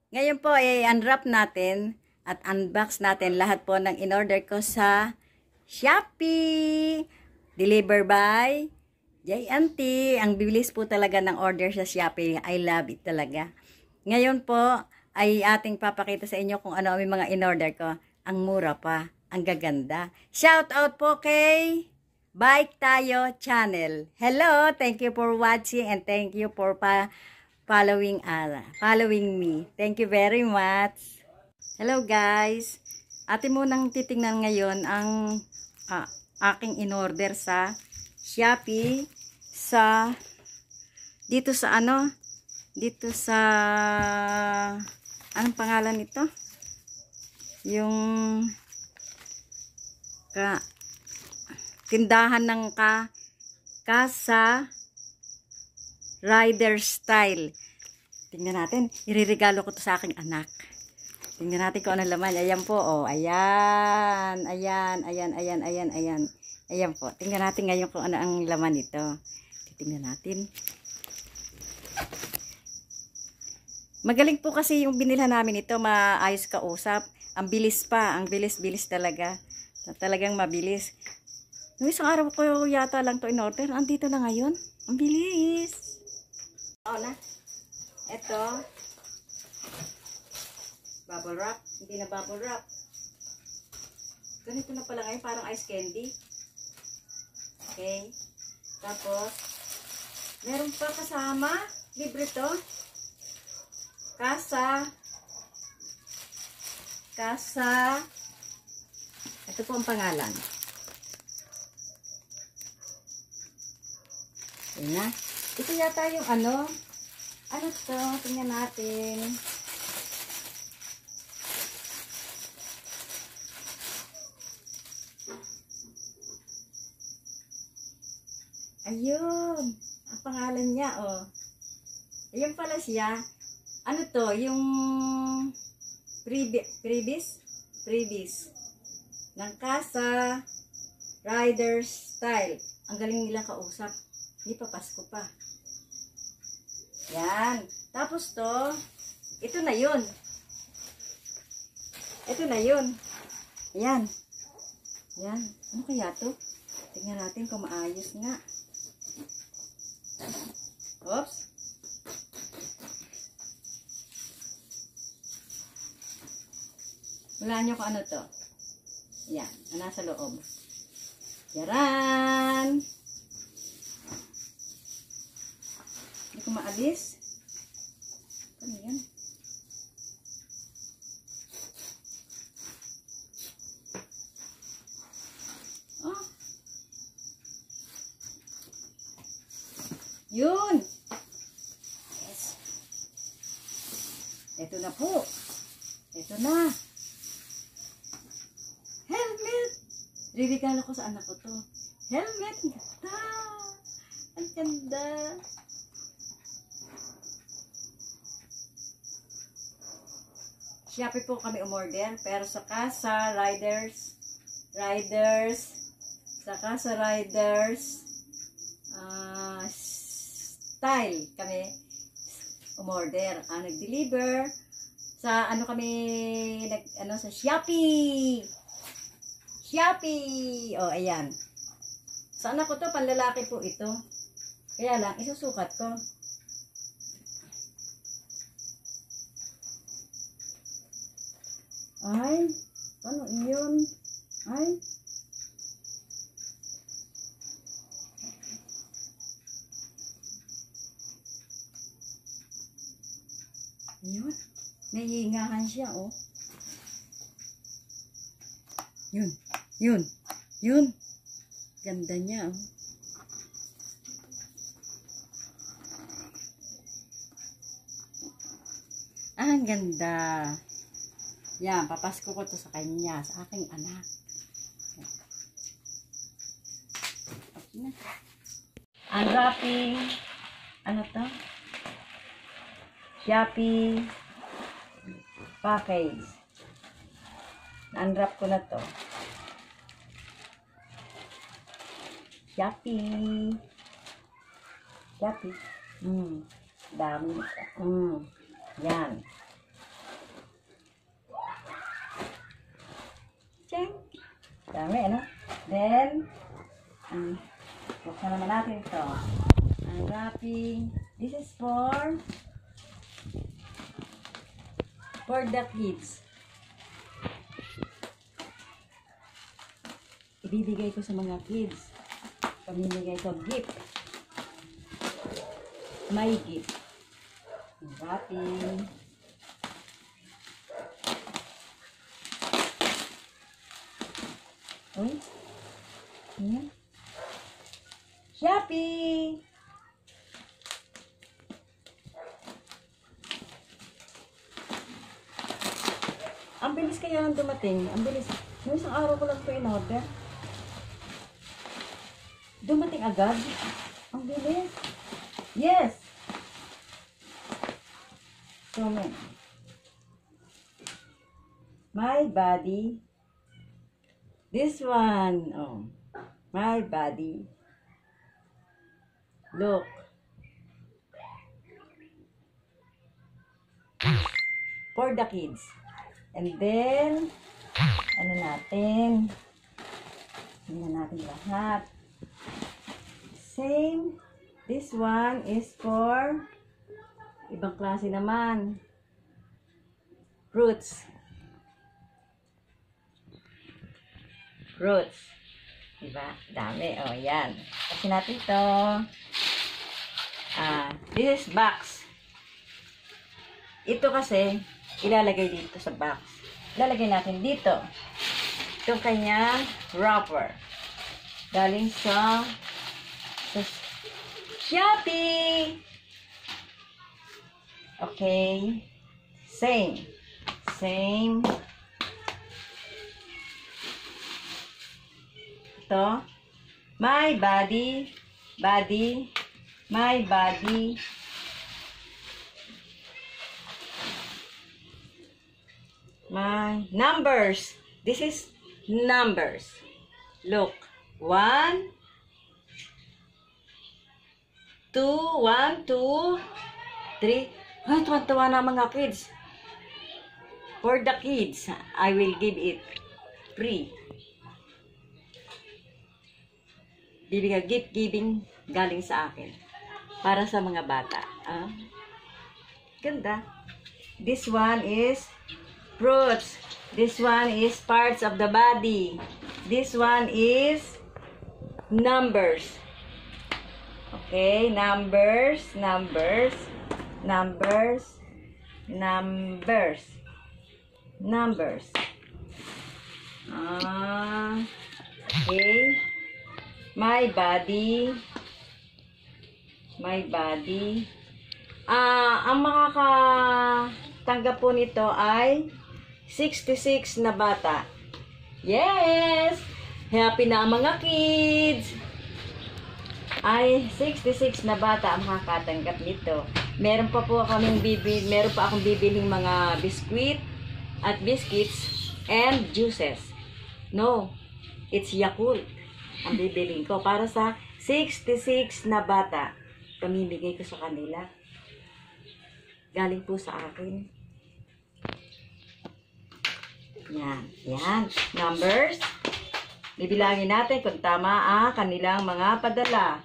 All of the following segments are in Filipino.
Ngayon po ay unwrap natin at unbox natin lahat po ng in-order ko sa Shopee. Deliver by JNT. Ang bilis po talaga ng order sa Shopee. I love it talaga. Ngayon po ay ating papakita sa inyo kung ano ang mga in-order ko. Ang mura pa. Ang gaganda. Shout out po kay Bike Tayo Channel. Hello! Thank you for watching and thank you for following me. Thank you very much. Hello guys. Atin munang titingnan ngayon ang aking in-order sa Shopee dito sa anong pangalan nito? Yung tindahan ng Casa Rider Style. Tingnan natin, iririgalo ko to sa aking anak. Tingnan natin kung ano laman. Ayan po, oh. Ayan. Ayan po. Tingnan natin ngayon kung ano ang laman nito. Tingnan natin. Magaling po kasi yung binilhan namin ito, maayos kausap. Ang bilis pa, ang bilis talaga. Talagang mabilis. Nung isang araw ko yata lang to in-order, andito na ngayon. Ang bilis. Na. Ito. Bubble wrap. Hindi na bubble wrap. Ganito na pala ngayon, parang ice candy. Okay. Tapos, meron pa kasama. Libre to. Casa. Ito po ang pangalan. Ayan na. Ito yata yung ano to? Tingnan natin. Ayun. Ang pangalan niya, oh. Ayun pala siya. Ano to? Yung previous ng Casa Rider Style. Ang galing nila kausap. Hindi pa Pasko pa. Yan. Tapos to, ito na yun. Ayan. Yan. Ano kaya to? Tingnan natin kung maayos nga. Oops. Wala nyo kung ano to. Yan. Nasa loob. Yaran! Hindi ko maalis. Ano yan? Oh. Yun! Yes. Ito na po. Ito na. Helmet! Ririgalo ko sa anak ko to. Helmet! Ang ganda! Shopee po kami umorder, pero sa Casa Riders Style kami umorder. Nag-deliver sa sa Shopee. Oh, ayan. Sa anak ko to, panlalaki po ito. Kaya lang, isusukat ko. Ay, ano yun? Ay. Yun. Nahihingahan siya, oh. Yun. Ganda niya, oh. Ang ganda. Yan, papasko ko to sa kanya, sa aking anak. Unwrapping. Ano to? Shopee package. Na-unwrap ko na to. Shopee. Dami. Yan. dami, ano? Then, buksan naman natin ito. Ang wrapping. This is for the kids. Ibibigay ko sa mga kids. Pamimigay ko gift. My gift. Wrapping. Uy. Ayan. Shopee! Ang bilis kaya nang dumating. Ang bilis. Nung isang araw ko lang ito in-order. Dumating agad. Ang bilis. Yes! So, my body. This one. Oh. My body. Look. For the kids. And then, ano natin? Tingnan natin lahat. Same. This one is for ibang klase naman. Fruits. Fruits. Diba? Dami. O, yan. Kasi natin ito. This is box. Ito kasi, ilalagay dito sa box. Ilalagay natin dito. Itong kanyang wrapper. Galing sa Shopee. Okay. Same. Same. Ito. My body. Body. My body. My numbers. This is numbers. Look. 1, 2, 1, 2, 3. Ay, tuwan-tuwa na mga kids. For the kids, I will give it free. Bibigay gift giving galing sa akin. Para sa mga bata. Ganda. This one is fruits. This one is parts of the body. This one is numbers. Okay, numbers, numbers, numbers, numbers, numbers. Okay. My body. My body. Ang makakatanggap po nito ay 66 na bata. Yes! Happy na ang mga kids! Ay, 66 na bata ang makakatanggap nito. Meron pa akong bibiling mga biskuit at biscuits and juices. No, it's Yakult ang bibiling ko para sa 66 na bata. Pamimigay ko sa kanila. Galing po sa akin. Yan. Yan. Numbers. Bibilangin natin kung tama ang kanilang mga padala.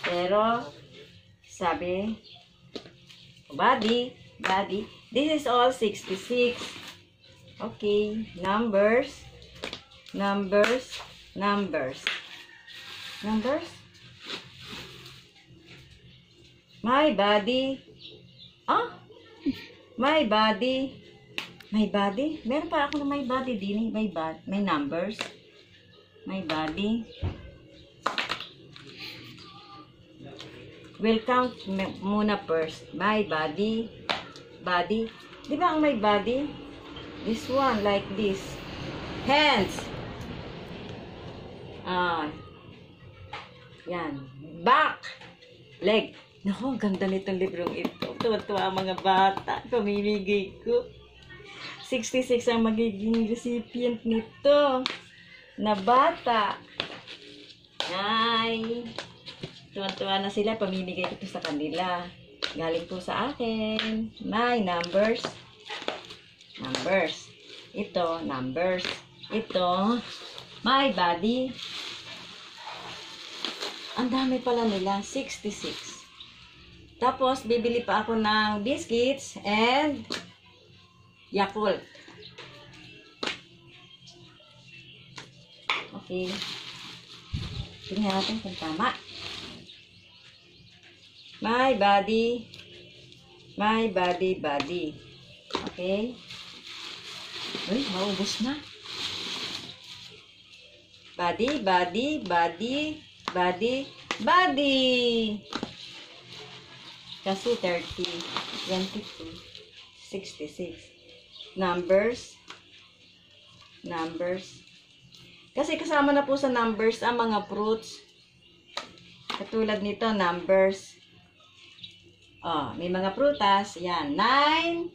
Pero, sabi, body. This is all 66. Okay. Numbers. Numbers. My body. My body. My body? Meron pa ako na my body din. My numbers. My body. We'll count muna first. My body. Body. Di ba ang my body? This one, like this. Hands. Yan. Back. Leg. Naku, ganda nitong librong ito. Tuwa-tuwa ang mga bata. Pamimigay ko. 66 ang magiging recipient nito. Na bata. Ay. Tuwa-tuwa na sila. Pamimigay ko ito sa kanila. Galing po sa akin. My numbers. Numbers. Ito, numbers. Ito, My Body. Ang dami pala nila, 66. Tapos, bibili pa ako ng biscuits and Yakult. Okay. Tingnan natin kung tama. My Body. My Body, Body. Okay. Uy, maubos na. Body, body, body, body, body. Kasi 30, 22, 66. Numbers. Numbers. Kasi kasama na po sa numbers ang mga fruits. Katulad nito, numbers. Oh, may mga prutas. Yan. 9.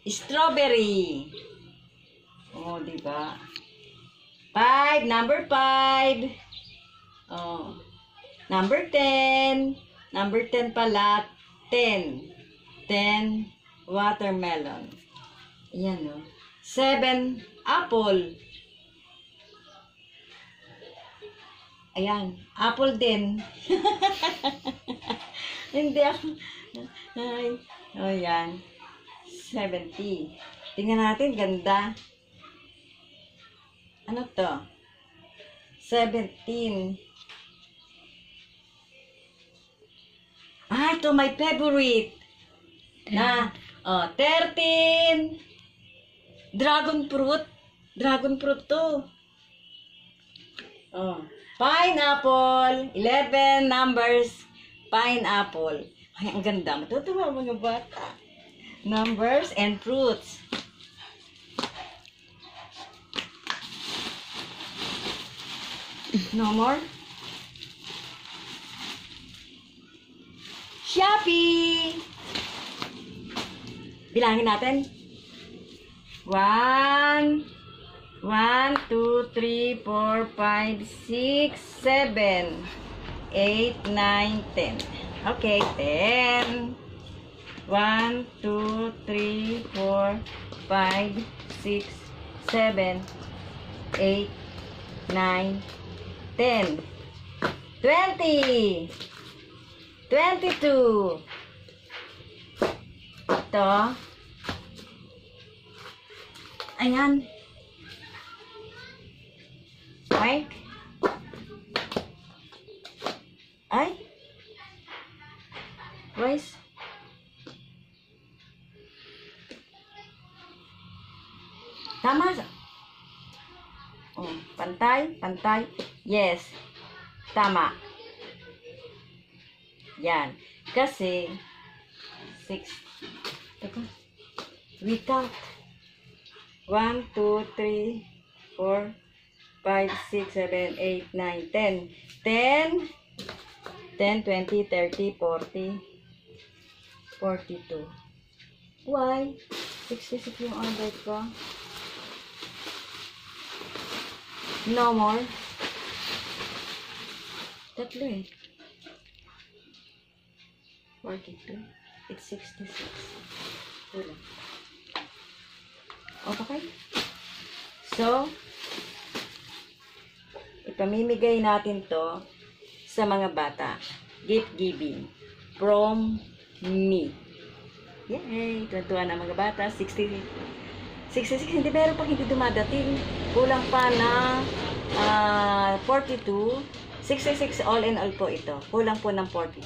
Strawberry. Oh, diba? 5. Number 5. Oh. Number 10. Number 10 pala. 10. 10. Watermelon. Yan, oh. 7. Apple. Ayan. Apple din. Hindi ako. Ay. Oh, yan. 70. Tingnan natin. Ganda. Ano to? 17. Ah, ito my favorite. Na, oh, 13. Dragon fruit. Dragon fruit to. Oh, pineapple. 11 numbers. Pineapple. Ay, ang ganda. Matutuwa mga bata. Numbers and fruits. No more? Shopee! Bilangin natin. 1, 2, 3, 4, 5, 6, 7, 8, 9, 10. Okay, 10. 1, 2, 3, 4, 5, 6, 7, 8, 9, 10. 20. 22. Ito. Ayan. Mike. Ay. Rice. Tama. Oh, pantay, pantay. Yes. Tama. Yan. Kasi 6. Teka. We count. 1, 2, 3, 4, 5, 6, 7, 8, 9, 10. 10, 10, 20, 30, 40, 42. Why? 66 yung order ko. No more. Tatlo eh. 42. It's 66. Wala. Okay? So, ipamimigay natin to sa mga bata. Gift giving. From me. Yay! Tuwan-tuwa na mga bata. 66. Hindi meron pang hindi dumadating. Kulang pa na 42. 66 all in all po ito. Kulang po ng 42.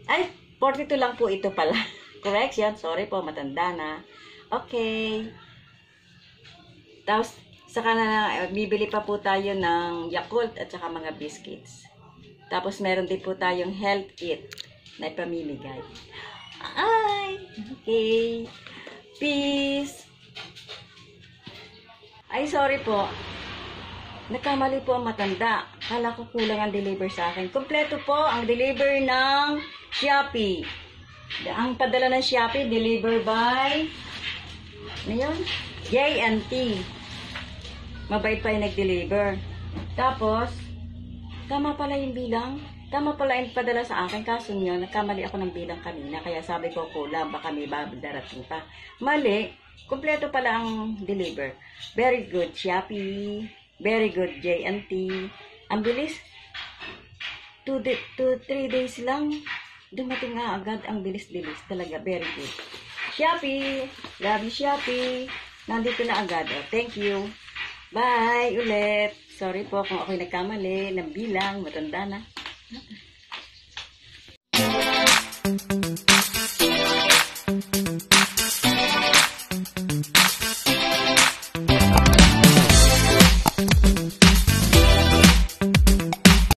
Ay, 42 lang po ito pala. Correction. Sorry po, matanda na. Okay. Tapos, saka na bibili pa po tayo ng Yakult at saka mga biscuits. Tapos, meron din po tayong health kit na ipamimigay. Ay! Okay. Peace! Ay, sorry po. Nagkamali po ang matanda. Kala ko kulang ang deliver sa akin. Kompleto po ang deliver ng Shopee. Ang padala ng Shopee, deliver by ano J&T. Mabait pa yung nag-deliver. Tapos, tama pala yung bilang. Tama pala yung padala sa akin. Kaso nyo, nagkamali ako ng bilang kanina. Kaya sabi ko kulang, baka may darating pa. Mali. Kumpleto pala ang deliver. Very good, Shopee. Very good, J&T. Ang bilis. 3 days lang. Dumating nga agad. Ang bilis-bilis. Talaga, very good. Shopee. Love you, Shopee. Nandito na agad. Oh, thank you. Bye ulit. Sorry po kung ako'y nagkamali ng bilang. Matanda na.